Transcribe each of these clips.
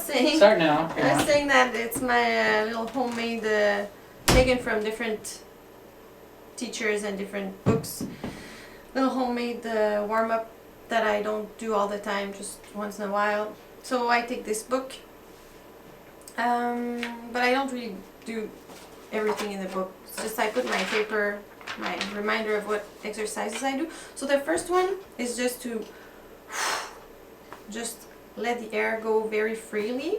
saying. Start now. I was saying that it's my little homemade, taken from different teachers and different books. Little homemade warm up that I don't do all the time, just once in a while. So I take this book, but I don't really do everything in the book. It's just I put my paper, my reminder of what exercises I do. So the first one is just to just let the air go very freely,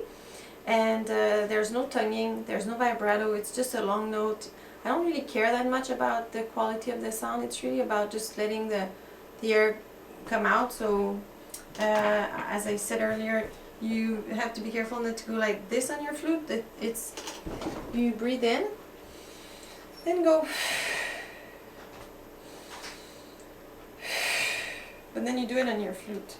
and there's no tonguing, there's no vibrato, it's just a long note. I don't really care that much about the quality of the sound. It's really about just letting the air come out. So as I said earlier, you have to be careful not to go like this on your flute. It's you breathe in, then go, but then you do it on your flute.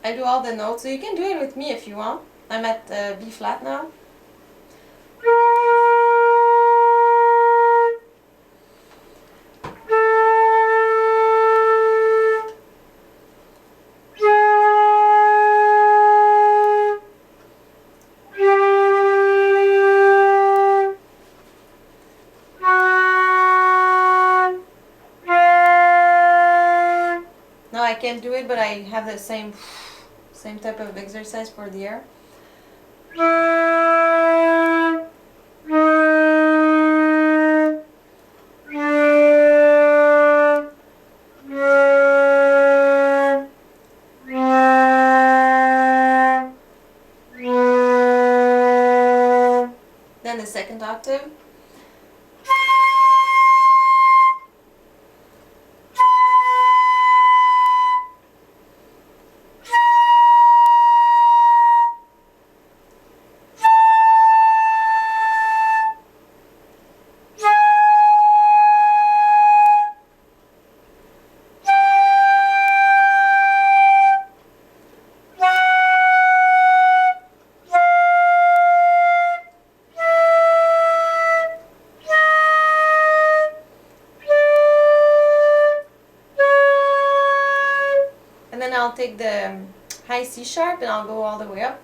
I do all the notes, so you can do it with me if you want. I'm at B flat now. Now I can't do it, but I have the same type of exercise for the air. Then the second octave. And then I'll take the high C sharp and I'll go all the way up.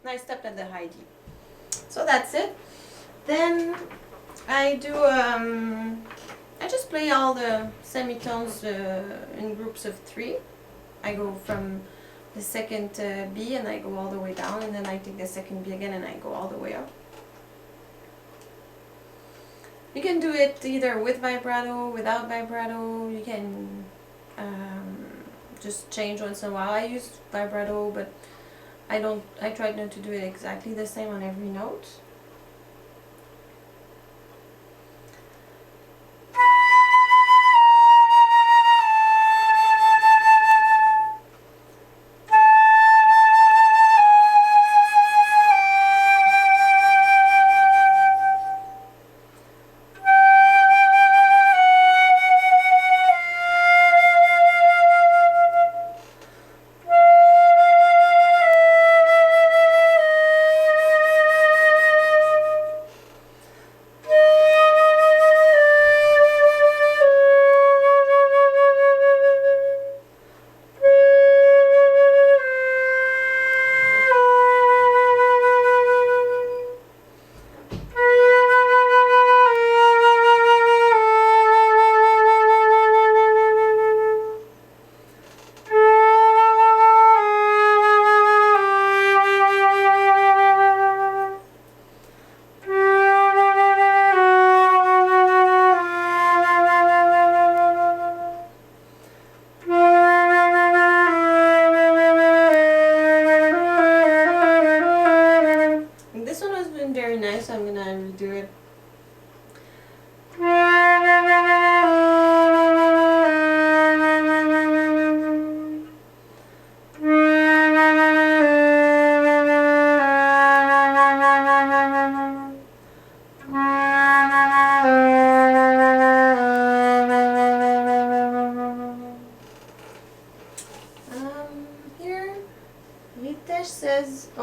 I stepped at the high D. So that's it. Then I do, I just play all the semitones in groups of 3. I go from the second B and I go all the way down, and then I take the second B again and I go all the way up. You can do it either with vibrato, without vibrato. You can just change once in a while. I use vibrato, but I tried not to do it exactly the same on every note.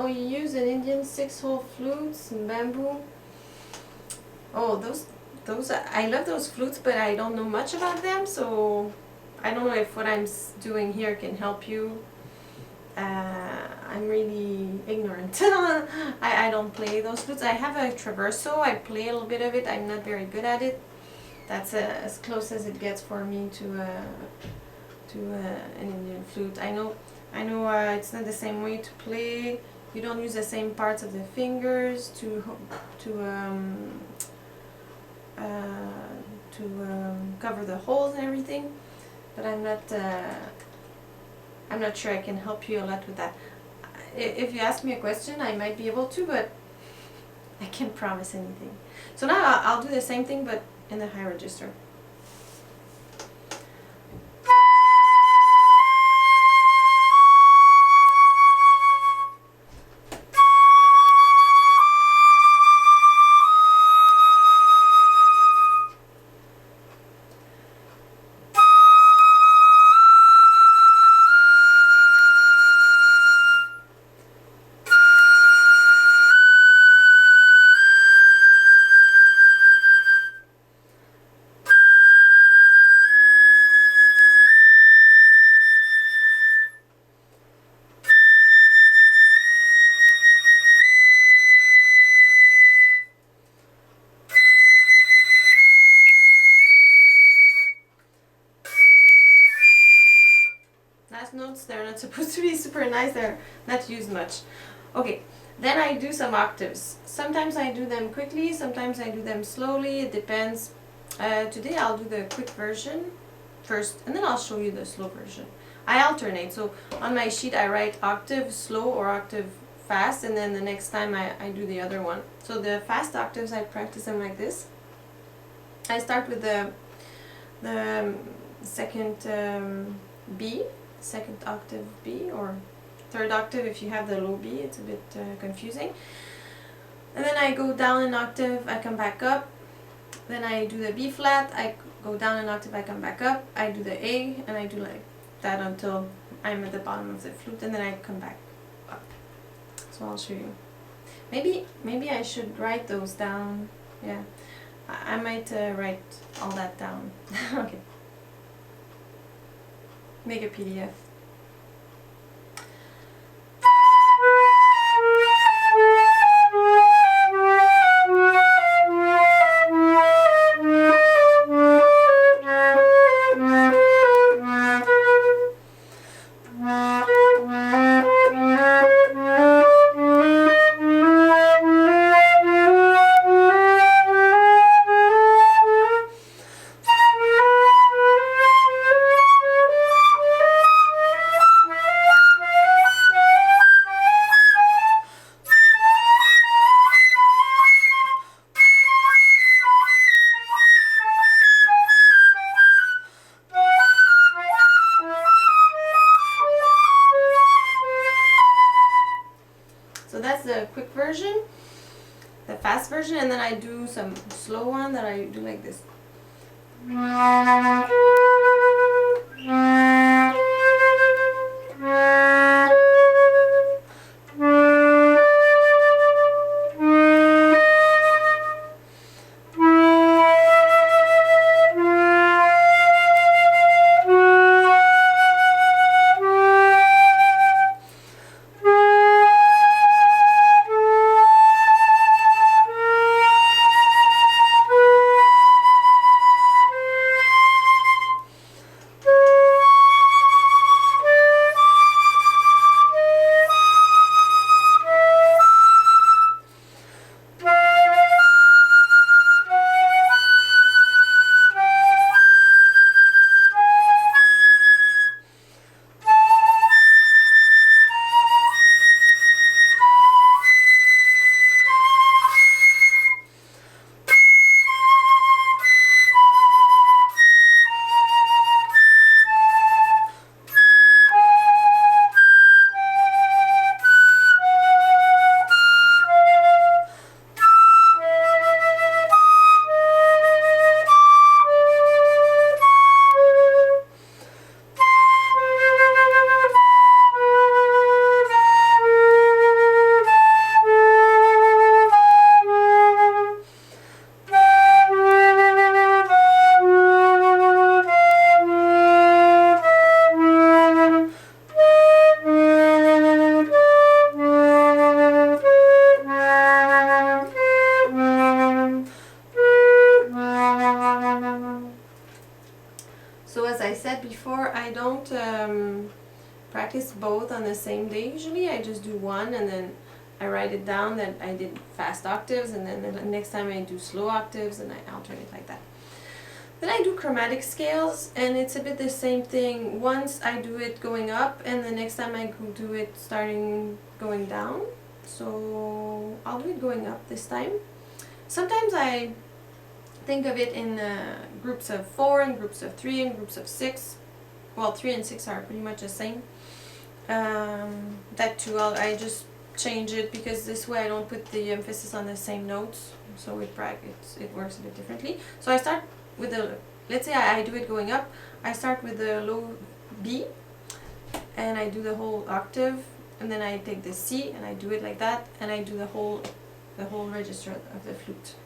you use an Indian 6-hole flutes and bamboo. Oh, those I love those flutes, but I don't know much about them, so I don't know if what I'm doing here can help you. I'm really ignorant. I don't play those flutes. I have a traverso. I play a little bit of it. I'm not very good at it. That's as close as it gets for me to an Indian flute. I know it's not the same way to play. You don't use the same parts of the fingers to cover the holes and everything. But I'm not sure I can help you a lot with that. If you ask me a question, I might be able to, but I can't promise anything. So now I'll do the same thing, but in the high register. Last notes, they're not supposed to be super nice, they're not used much. Okay, then I do some octaves. Sometimes I do them quickly, sometimes I do them slowly, it depends. Today I'll do the quick version first, and then I'll show you the slow version. I alternate, so on my sheet I write octave slow or octave fast, and then the next time I do the other one. So the fast octaves, I practice them like this. I start with the second B, second octave B, or third octave if you have the low B. It's a bit confusing. And then I go down an octave, I come back up. Then I do the B flat, I go down an octave, I come back up. I do the A, and I do like that until I'm at the bottom of the flute, and then I come back up. So I'll show you. Maybe I should write those down. Yeah, I might write all that down. Okay. Make a PDF. So that's the quick version, the fast version, and then I do some slow one that I do like this. So as I said before, I don't practice both on the same day usually. I just do one and then I write it down that I did fast octaves, and then the next time I do slow octaves, and I alternate like that. Then I do chromatic scales, and it's a bit the same thing. Once I do it going up, and the next time I do it starting going down. So I'll do it going up this time. Sometimes I think of it in groups of 4 and groups of 3 and groups of 6. Well, 3 and 6 are pretty much the same. That too, I just change it because this way I don't put the emphasis on the same notes, so it works a bit differently. So I start with the, let's say I do it going up, I start with the low B and I do the whole octave, and then I take the C and I do it like that, and I do the whole register of the flute.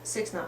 Six now.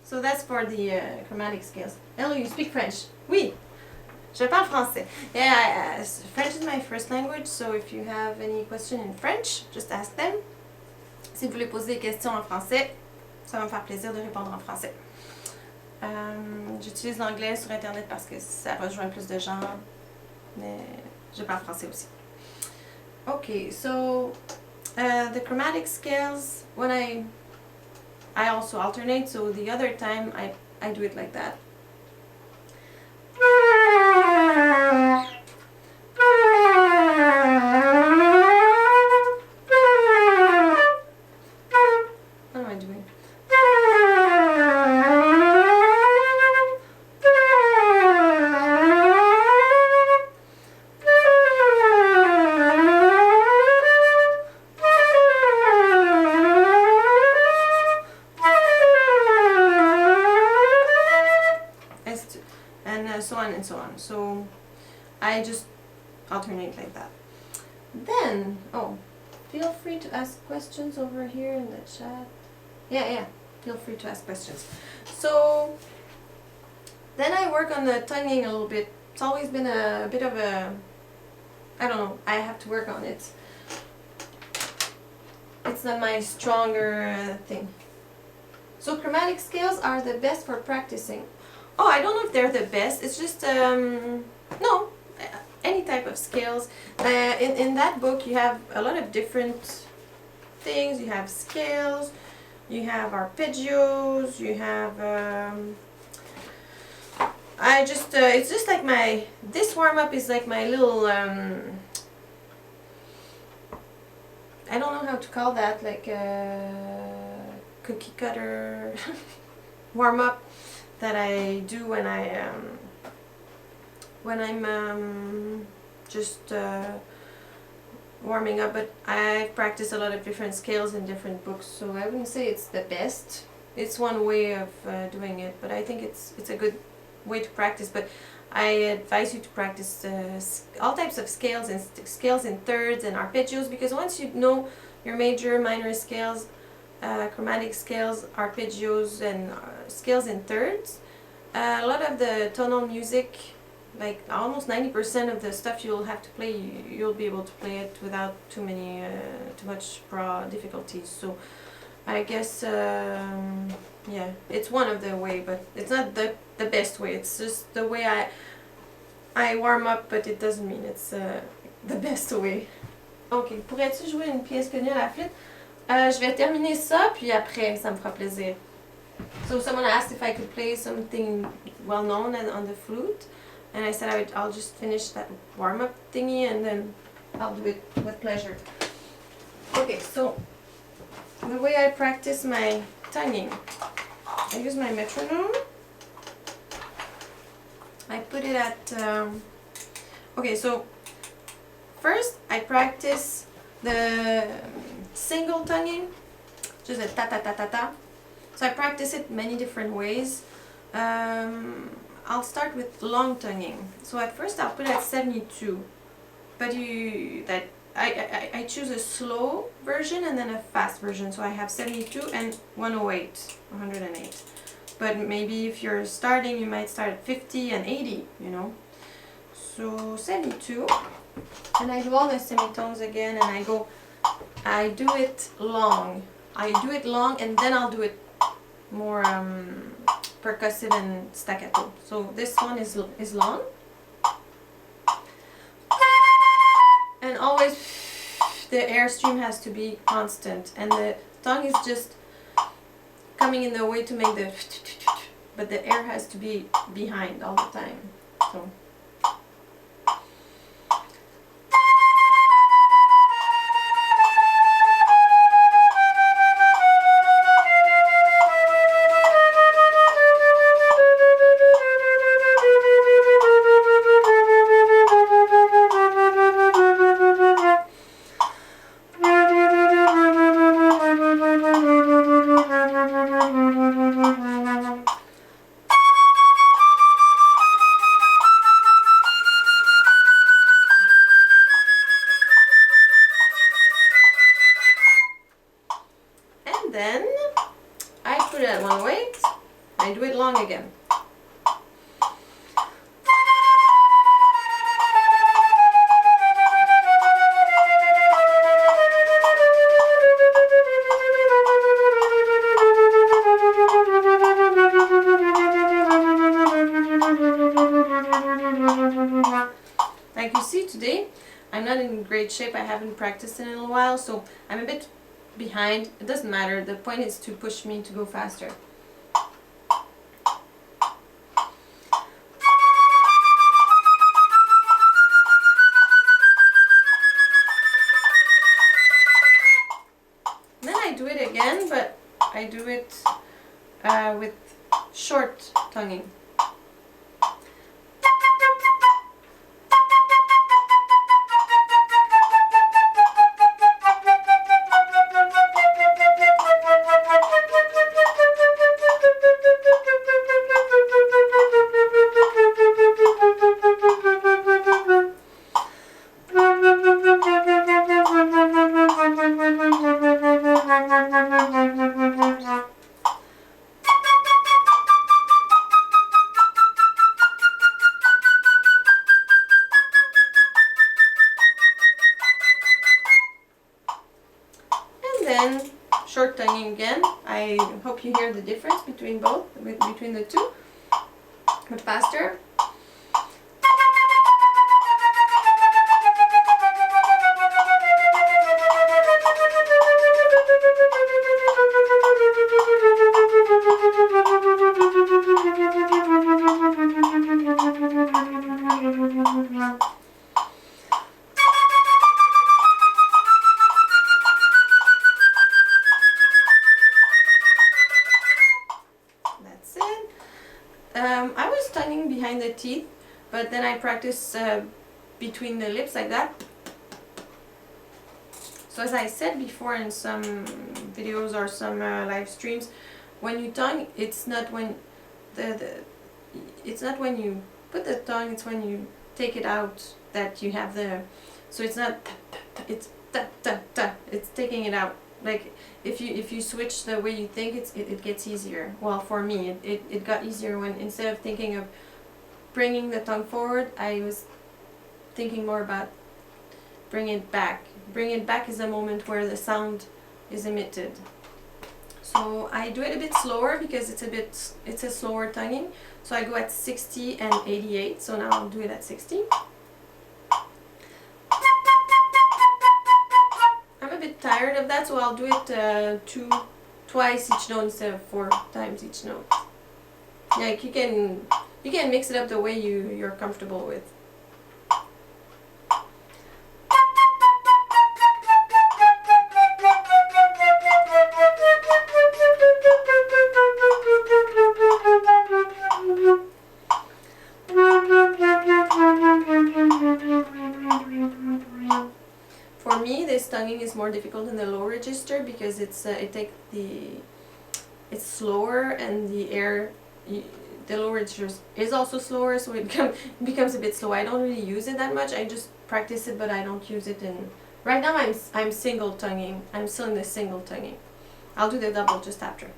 So that's for the chromatic scales. Hello, you speak French? Oui, je parle français. Yeah, French is my first language, so if you have any question in French, just ask them. Si vous voulez poser des questions en français, ça va me faire plaisir de répondre en français. J'utilise l'anglais sur Internet parce que ça rejoint plus de gens, mais je parle français aussi. Okay, so the chromatic scales, when I also alternate, so the other time I do it like that. What am I doing? So on and so on. So I just alternate like that. Then, oh, feel free to ask questions over here in the chat. Yeah, feel free to ask questions. So then I work on the tonguing a little bit. It's always been a bit of a, I don't know, I have to work on it. It's not my stronger thing. So chromatic scales are the best for practicing. Oh, I don't know if they're the best. It's just, no, any type of scales. In that book, you have a lot of different things. You have scales, you have arpeggios, you have I just, it's just like this warm-up is like my little, I don't know how to call that, like cookie cutter warm-up that I do when I'm just warming up. But I've practiced a lot of different scales in different books, so I wouldn't say it's the best. It's one way of doing it, but I think it's a good way to practice. But I advise you to practice all types of scales and scales in thirds and arpeggios, because once you know your major, minor scales, chromatic scales, arpeggios, and scales in thirds, a lot of the tonal music, like almost 90% of the stuff you'll have to play, you'll be able to play it without too much difficulties. So I guess yeah, it's one of the way, but it's not the best way. It's just the way I warm up, but it doesn't mean it's the best way. Ok, pourrais-tu jouer une pièce connue à la flûte? Je vais terminer ça, puis après, ça me fera plaisir. So someone asked if I could play something well known on the flute, and I said I'll just finish that warm-up thingy, and then I'll do it with pleasure. Okay, so the way I practice my tonguing, I use my metronome. I put it at, okay, so first I practice the single tonguing, just a ta-ta-ta-ta-ta. So I practice it many different ways. I'll start with long tonguing. So at first I'll put it at 72, but I choose a slow version and then a fast version. So I have 72 and 108. But maybe if you're starting, you might start at 50 and 80, you know. So 72, and I do all the semitones again, and I do it long. I do it long, and then I'll do it more percussive and staccato. So this one is long, and always the airstream has to be constant, and the tongue is just coming in the way to make the, but the air has to be behind all the time. So. Then I put it at 108, I do it long again. Like you see today, I'm not in great shape. I haven't practiced in a while, so I'm a bit behind. It doesn't matter. The point is to push me to go faster. Then I do it again, but I do it with short tonguing. Then short tonguing again. I hope you hear the difference between both, between the two, but faster. That's it. I was tonguing behind the teeth, but then I practiced between the lips like that. So as I said before in some videos or some live streams, when you tongue, it's not when it's not when you put the tongue, it's when you take it out that you have the, so it's not it's ta ta ta, it's taking it out. Like if you switch the way you think, it gets easier. Well, for me it got easier when instead of thinking of bringing the tongue forward, I was thinking more about bring it back. Bring it back is a moment where the sound is emitted. So I do it a bit slower because it's a slower tonguing. So I go at 60 and 88. So now I'll do it at 60. I'm a bit tired of that, so I'll do it twice each note instead of 4 times each note. Like you can mix it up the way you're comfortable with. For me, this tonguing is more difficult in the low register because it's slower and the air, the low register is also slower, so it becomes a bit slow. I don't really use it that much. I just practice it, but I don't use it in. Right now, I'm single tonguing. I'm still in the single tonguing. I'll do the double just after.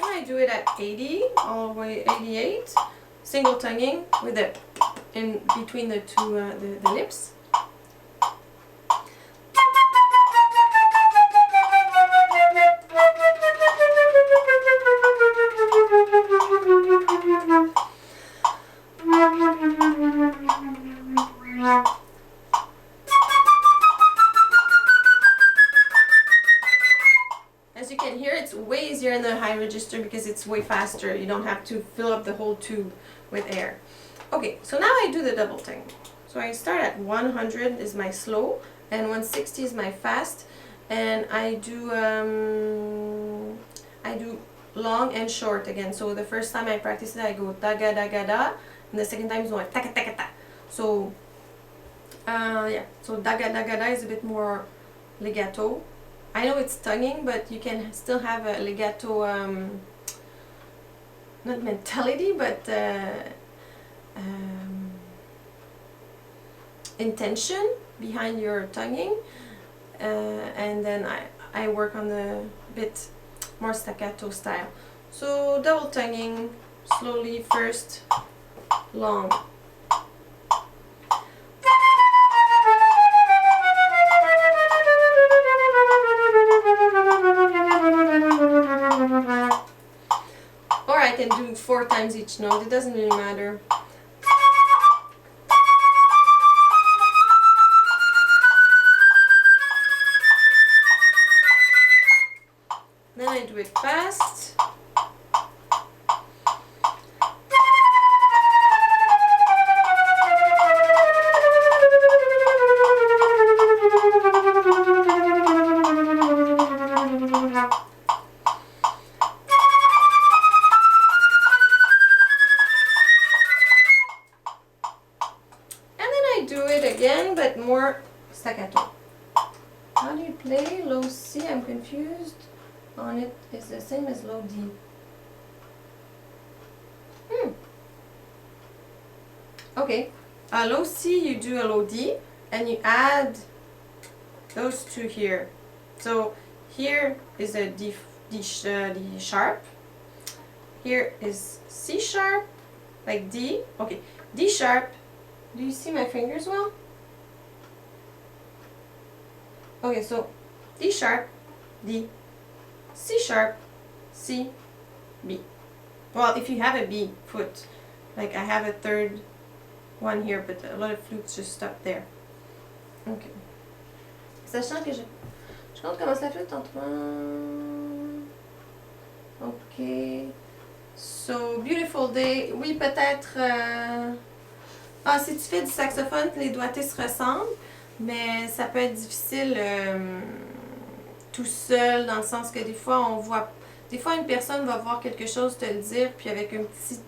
I do it at 80, all the way 88, single tonguing with it in between the two the lips. As you can hear, it's way easier in the high register because it's way faster. You don't have to fill up the whole tube with air. Okay, so now I do the double tongue. So I start at 100 is my slow and 160 is my fast, and I do long and short again. So the first time I practice it, I go da ga da ga da, and the second time is going ta ka ta ka ta. So yeah, so da ga da ga da is a bit more legato. I know it's tonguing, but you can still have a legato, not mentality, but intention behind your tonguing, and then I work on the bit more staccato style. So double tonguing, slowly first, long. I can do 4 times each note, it doesn't really matter. Then I do it fast. Do it again, but more staccato. How do you play low C? I'm confused. On it is the same as low D. Okay, low C you do a low D, and you add those two here. So here is a D sharp. Here is C sharp, like D. Okay, D sharp. Do you see my fingers well? Okay, so D sharp, D, C sharp, C, B. Well, if you have a B foot, like I have a third one here, but a lot of flutes just stop there. Okay. Sachant que je compte commencer la flûte en 3... So, beautiful day. Oui, peut-être... Ah, si tu fais du saxophone, les doigtés se ressemblent, mais ça peut être difficile tout seul, dans le sens que des fois, on voit... Des fois, une personne va voir quelque chose, te le dire, puis avec un petit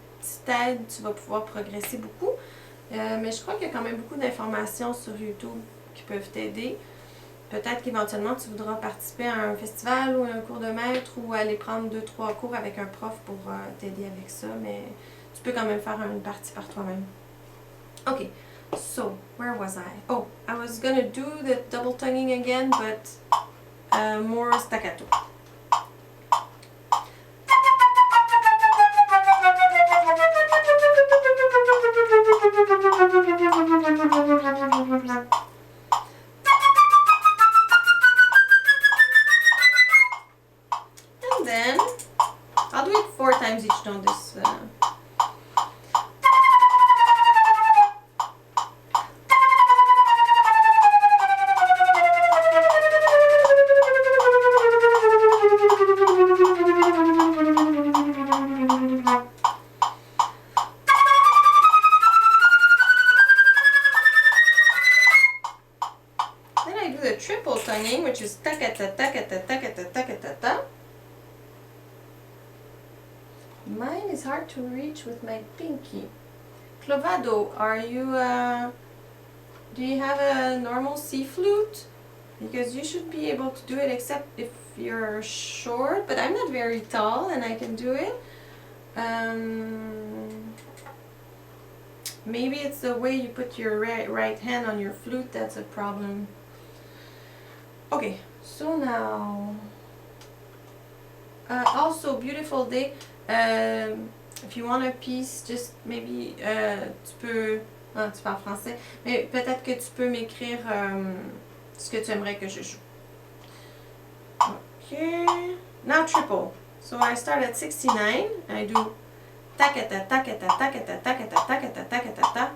aide, tu vas pouvoir progresser beaucoup. Mais je crois qu'il y a quand même beaucoup d'informations sur YouTube qui peuvent t'aider. Peut-être qu'éventuellement, tu voudras participer à un festival ou un cours de maître ou aller prendre 2-3 cours avec un prof pour t'aider avec ça, mais tu peux quand même faire une partie par toi-même. Okay, so where was I? Oh, I was gonna do the double tonguing again, but more staccato. And then I'll do it 4 times each note. This. Triple tonguing, which is takata takata takata takata ta. Mine is hard to reach with my pinky. Clovado, are you do you have a normal C flute? Because you should be able to do it, except if you're short, but I'm not very tall and I can do it. Maybe it's the way you put your right hand on your flute that's a problem. Okay, so now, also beautiful day. If you want a piece, just maybe tu peux, tu parles français, mais peut-être que tu peux m'écrire ce que tu aimerais que je joue. Okay, now triple. So I start at 69. I do takata takata takata takata takata takata ta.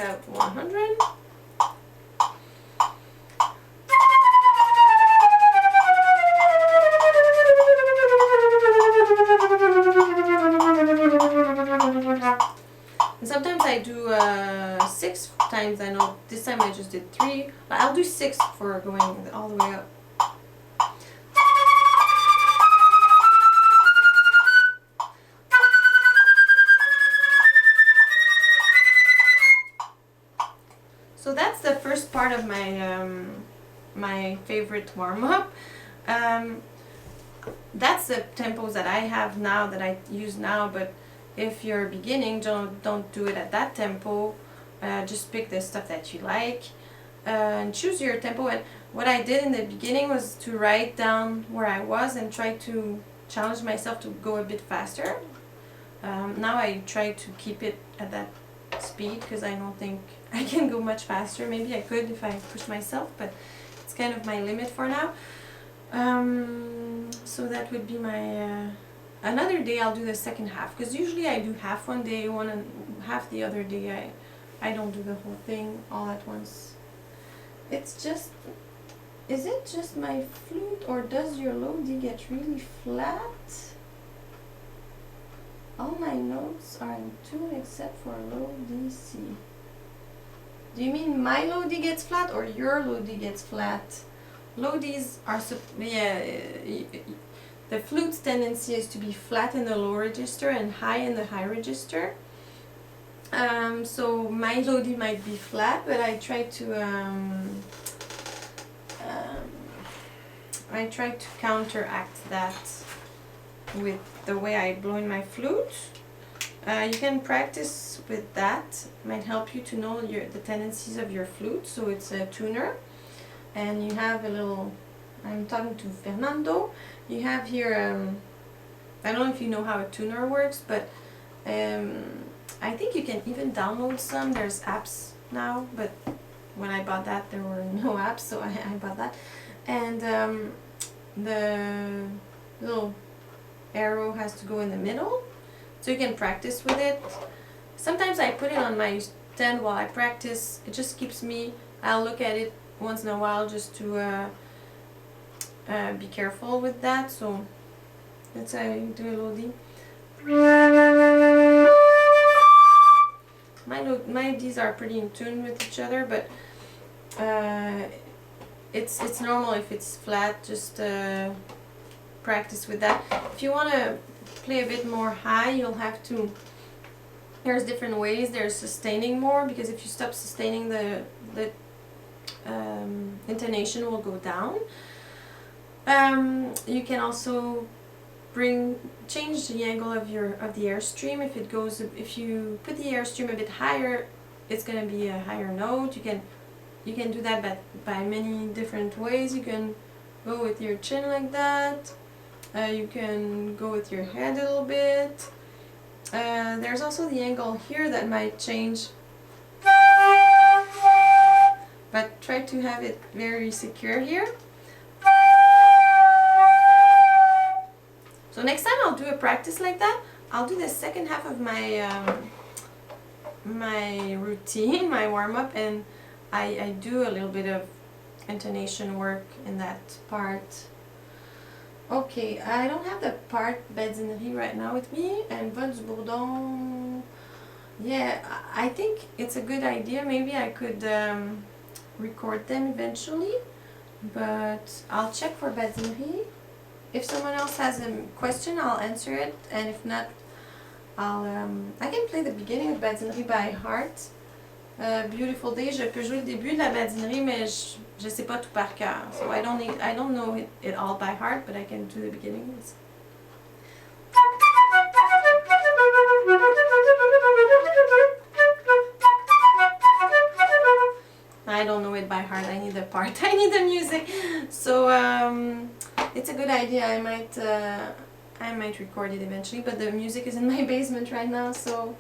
At 100. And sometimes I do 6 times. I know this time I just did 3. But I'll do 6 for going all the way up. So that's the first part of my my favorite warm-up. That's the tempos that I have now, that I use now, but if you're beginning, don't do it at that tempo. Just pick the stuff that you like and choose your tempo. And what I did in the beginning was to write down where I was and try to challenge myself to go a bit faster. Now I try to keep it at that speed because I don't think I can go much faster. Maybe I could if I push myself, but it's kind of my limit for now. So that would be my another day I'll do the second half, because usually I do half one day, one and half the other day. I don't do the whole thing all at once. It's just, is it just my flute, or does your low D get really flat? All my notes are in tune except for low D, C. Do you mean my low D gets flat or your low D gets flat? Low Ds are, the flute's tendency is to be flat in the low register and high in the high register. So my low D might be flat, but I try to counteract that with the way I blow in my flute. You can practice with that. It might help you to know the tendencies of your flute. So it's a tuner, and you have a little, I'm talking to Fernando, you have here, I don't know if you know how a tuner works, but I think you can even download some. There's apps now, but when I bought that there were no apps, so I bought that. and the little arrow has to go in the middle, so you can practice with it. Sometimes I put it on my stand while I practice. It just keeps me, I'll look at it once in a while just to be careful with that. So let's do a little D. My Ds are pretty in tune with each other, but it's normal if it's flat. Just practice with that. If you want to play a bit more high, you'll have to, there's different ways. There's sustaining more, because if you stop sustaining, the intonation will go down. You can also change the angle of the airstream. If you put the airstream a bit higher, it's going to be a higher note. You can do that by many different ways. You can go with your chin like that. You can go with your head a little bit. There's also the angle here that might change, but try to have it very secure here. So next time I'll do a practice like that. I'll do the second half of my my routine, my warm-up, and I do a little bit of intonation work in that part. Okay, I don't have the part badinerie right now with me, and vol du bourdon, yeah, I think it's a good idea. Maybe I could record them eventually, but I'll check for badinerie. If someone else has a question, I'll answer it, and if not, I can play the beginning of badinerie by heart. Beautiful Day, je peux jouer le début de la badinerie, mais je sais pas tout par cœur. So I don't know it all by heart, but I can do the beginnings. I don't know it by heart. I need the part. I need the music. So it's a good idea. I might record it eventually, but the music is in my basement right now, so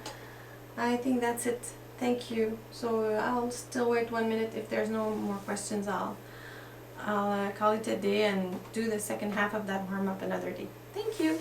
I think that's it. Thank you. So I'll still wait 1 minute. If there's no more questions, I'll call it a day and do the second half of that warm-up another day. Thank you.